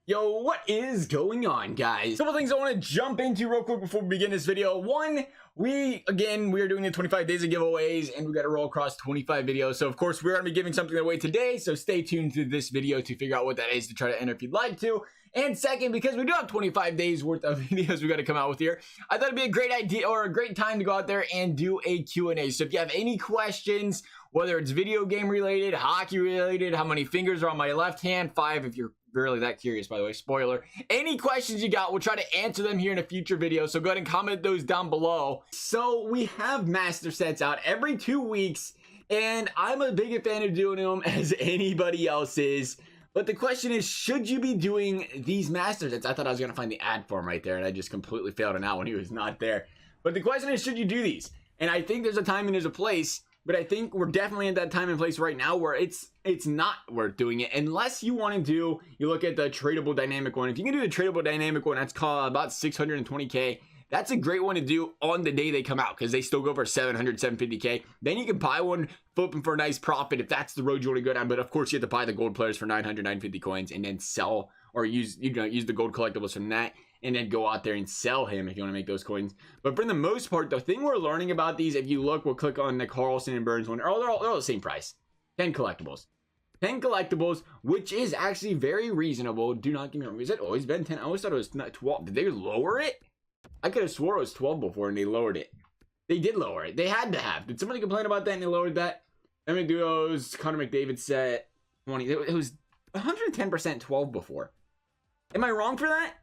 Yo, what is going on, guys? Couple things I want to jump into real quick before we begin this video. One, we are doing the 25 days of giveaways, and we got to roll across 25 videos. So of course we're going to be giving something away today, so stay tuned to this video to figure out what that is to try to enter if you'd like to. And second, because we do have 25 days worth of videos we got to come out with here, I thought it'd be a great idea or a great time to go out there and do a Q&A. So if you have any questions, whether it's video game related, hockey related, how many fingers are on my left hand, 5 if you're really that curious, by the way, spoiler, any questions you got, we'll try to answer them here in a future video, so go ahead and comment those down below. So we have master sets out every 2 weeks, and I'm a big fan of doing them as anybody else is. But the question is, should you be doing these master sets? I thought I was going to find the ad form right there, and I just completely failed on that when he was not there. But the question is, should you do these? And I think there's a time and there's a place, but I think we're definitely at that time and place right now where it's not worth doing it unless you want to do, you look at the tradable dynamic one. If you can do the tradable dynamic one, that's called about 620k. That's a great one to do on the day they come out because they still go for 700, 750k. Then you can buy one, flip them for a nice profit if that's the road you want to go down. But of course, you have to buy the gold players for 900, 950 coins and then sell or use the gold collectibles from that and then go out there and sell him if you want to make those coins. But for the most part, the thing we're learning about these, if you look, we'll click on the Carlson and Burns one. They're all the same price. 10 collectibles. 10 collectibles, which is actually very reasonable. Do not get me wrong. Has it always been 10? I always thought it was not 12. Did they lower it? I could have swore it was 12 before and they lowered it. They did lower it. They had to have. Did somebody complain about that and they lowered that? Emmett Duos, Connor McDavid set 20. It was 110% 12 before. Am I wrong for that?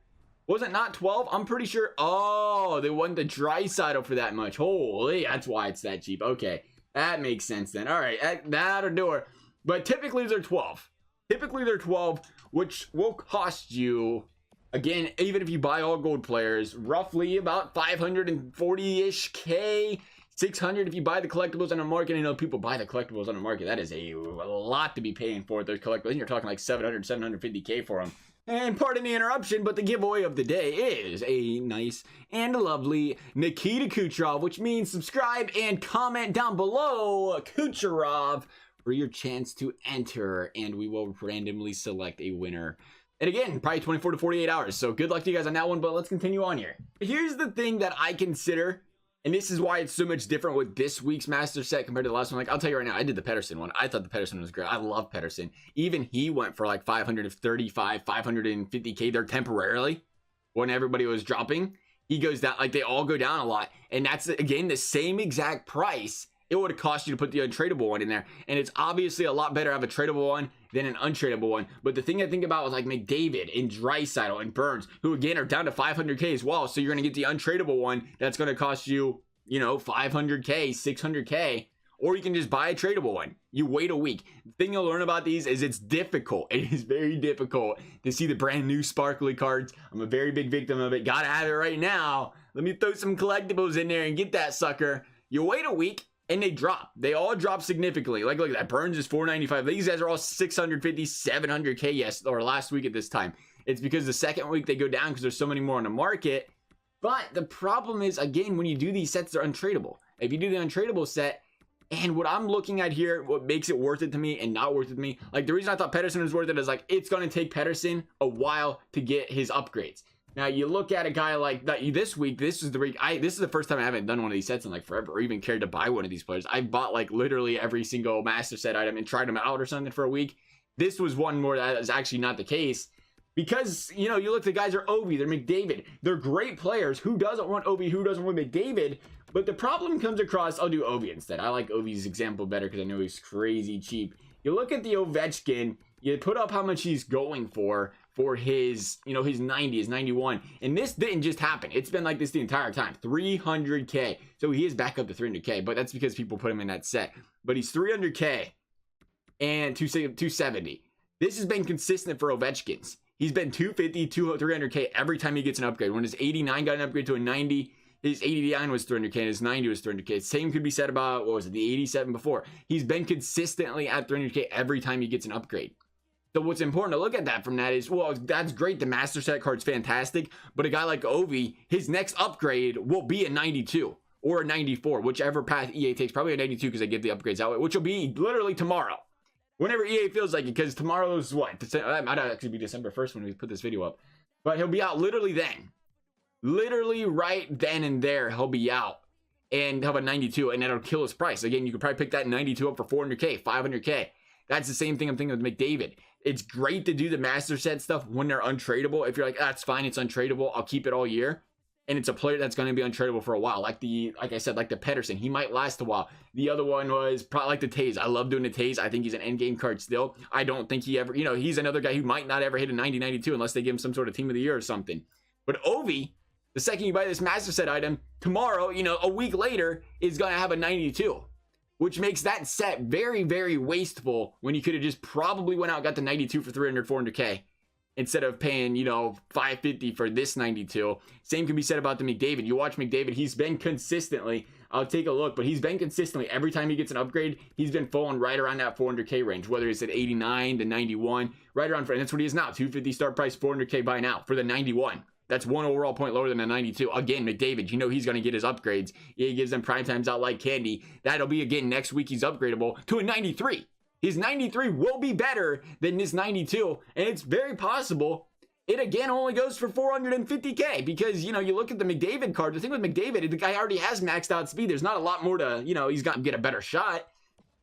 Was it not 12? I'm pretty sure. Oh, they won the Draisaitl for that much. Holy, that's why it's that cheap. Okay, that makes sense then. All right, that'll do it. But typically they're 12. Typically they're 12, which will cost you, again, even if you buy all gold players, roughly about 540-ish K, 600 if you buy the collectibles on the market. I know people buy the collectibles on the market. That is a lot to be paying for those collectibles. You're talking like 700, 750K for them. And pardon the interruption, but the giveaway of the day is a nice and lovely Nikita Kucherov, which means subscribe and comment down below Kucherov for your chance to enter, and we will randomly select a winner. And again, probably 24 to 48 hours. So good luck to you guys on that one, but let's continue on here. Here's the thing that I consider, and this is why it's so much different with this week's master set compared to the last one. Like, I'll tell you right now, I did the Pettersson one. I thought the Pettersson was great. I love Pettersson. Even he went for like 535, 550K there temporarily when everybody was dropping. He goes down, like they all go down a lot. And that's, again, the same exact price it would have cost you to put the untradeable one in there. And it's obviously a lot better to have a tradable one than an untradeable one. But the thing I think about was like McDavid and Draisaitl and Burns, who again are down to 500K as well. So you're going to get the untradeable one that's going to cost you, 500K, 600K. Or you can just buy a tradable one. You wait a week. The thing you'll learn about these is it's difficult. It is very difficult to see the brand new sparkly cards. I'm a very big victim of it. Gotta have it right now. Let me throw some collectibles in there and get that sucker. You wait a week. And they drop. They all drop significantly. Like, look at that. Burns is 495. These guys are all 650, 700K, yes, or last week at this time. It's because the second week they go down because there's so many more on the market. But the problem is, again, when you do these sets, they're untradeable. If you do the untradeable set, and what I'm looking at here, what makes it worth it to me and not worth it to me, like the reason I thought Pettersson was worth it is like, it's going to take Pettersson a while to get his upgrades. Now you look at a guy like that this week. This is the first time I haven't done one of these sets in like forever, or even cared to buy one of these players. I bought like literally every single master set item and tried them out or something for a week. This was one more that is actually not the case because you look, the guys are Ovi, they're McDavid, they're great players. Who doesn't want Ovi? Who doesn't want McDavid? But the problem comes across. I'll do Ovi instead. I like Ovi's example better because I know he's crazy cheap. You look at the Ovechkin. You put up how much he's going for his, his 90, his 91. And this didn't just happen. It's been like this the entire time. 300K. So he is back up to 300K, but that's because people put him in that set. But he's 300K and 270. This has been consistent for Ovechkin's. He's been 250, 300K every time he gets an upgrade. When his 89 got an upgrade to a 90, his 89 was 300K and his 90 was 300K. Same could be said about, what was it, the 87 before. He's been consistently at 300K every time he gets an upgrade. So what's important to look at that from that is, well, that's great. The master set card's fantastic. But a guy like Ovi, his next upgrade will be a 92 or a 94, whichever path EA takes. Probably a 92 because they give the upgrades out, which will be literally tomorrow. Whenever EA feels like it, because tomorrow's what? That might actually be December 1st when we put this video up. But he'll be out literally then. Literally right then and there, he'll be out. And have a 92, and that'll kill his price. Again, you could probably pick that 92 up for 400K, 500K. That's the same thing I'm thinking with McDavid. It's great to do the master set stuff when they're untradeable. If you're like, that's fine, it's untradeable, I'll keep it all year. And it's a player that's going to be untradeable for a while. Like I said, like the Pedersen, he might last a while. The other one was probably like the Taze. I love doing the Taze. I think he's an end game card still. I don't think he ever, he's another guy who might not ever hit a 90, 92 unless they give him some sort of team of the year or something. But Ovi, the second you buy this master set item, tomorrow, a week later, is going to have a 92. Which makes that set very, very wasteful when you could have just probably went out and got the 92 for 300, 400K. Instead of paying, $550 for this 92. Same can be said about the McDavid. You watch McDavid, he's been consistently, I'll take a look, but he's been consistently, every time he gets an upgrade, he's been falling right around that 400K range, whether it's at 89 to 91, right around, and that's what he is now, 250 start price, 400K buy now for the 91. That's one overall point lower than a 92. Again, McDavid, he's going to get his upgrades. He gives them prime times out like candy. That'll be, again, next week he's upgradable to a 93. His 93 will be better than this 92, and it's very possible it, again, only goes for 450K because, you look at the McDavid card. The thing with McDavid, the guy already has maxed out speed. There's not a lot more to, he's got to get a better shot,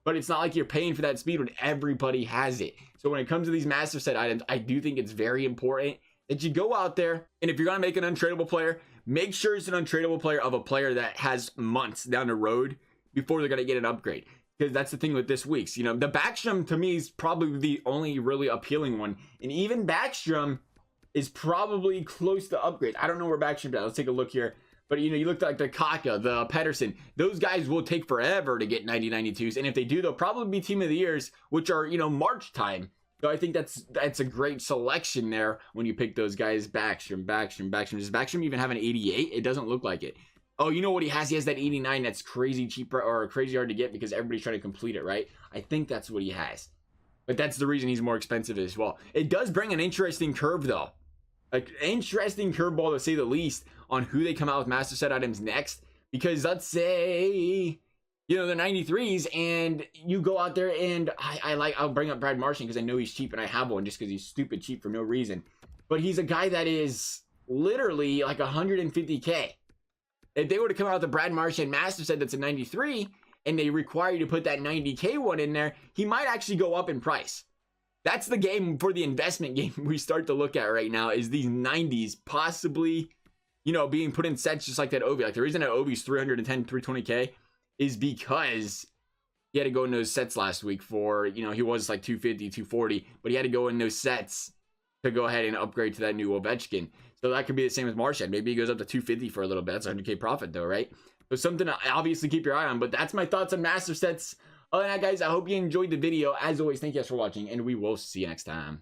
but it's not like you're paying for that speed when everybody has it. So when it comes to these master set items, I do think it's very important that you go out there, and if you're going to make an untradeable player, make sure it's an untradeable player of a player that has months down the road before they're going to get an upgrade. Because that's the thing with this week's. The Backstrom, to me, is probably the only really appealing one. And even Backstrom is probably close to upgrade. I don't know where Backstrom's at. Let's take a look here. But, you look at like the Kaka, the Pedersen. Those guys will take forever to get 90, 92s. And if they do, they'll probably be team of the years, which are, March time. So I think that's a great selection there when you pick those guys. Backstrom. Does Backstrom even have an 88? It doesn't look like it. Oh, you know what he has? He has that 89 that's crazy cheap or crazy hard to get because everybody's trying to complete it, right? I think that's what he has. But that's the reason he's more expensive as well. It does bring an interesting curve, though. An interesting curveball, to say the least, on who they come out with master set items next. Because let's say, the 93s, and you go out there and I'll bring up Brad Marchand because I know he's cheap and I have one just because he's stupid cheap for no reason. But he's a guy that is literally like 150K. If they were to come out with the Brad Marchand master set that's a 93 and they require you to put that 90K one in there, he might actually go up in price. That's the game for the investment game we start to look at right now, is these 90s possibly, being put in sets just like that Ovi. Like the reason that Ovi's 310, 320K is because he had to go in those sets last week for, he was like 250, 240, but he had to go in those sets to go ahead and upgrade to that new Ovechkin. So that could be the same as Marchand. Maybe he goes up to 250 for a little bit. That's 100K profit though, right? So something to obviously keep your eye on. But that's my thoughts on master sets. Other than that, guys, I hope you enjoyed the video. As always, thank you guys for watching, and we will see you next time.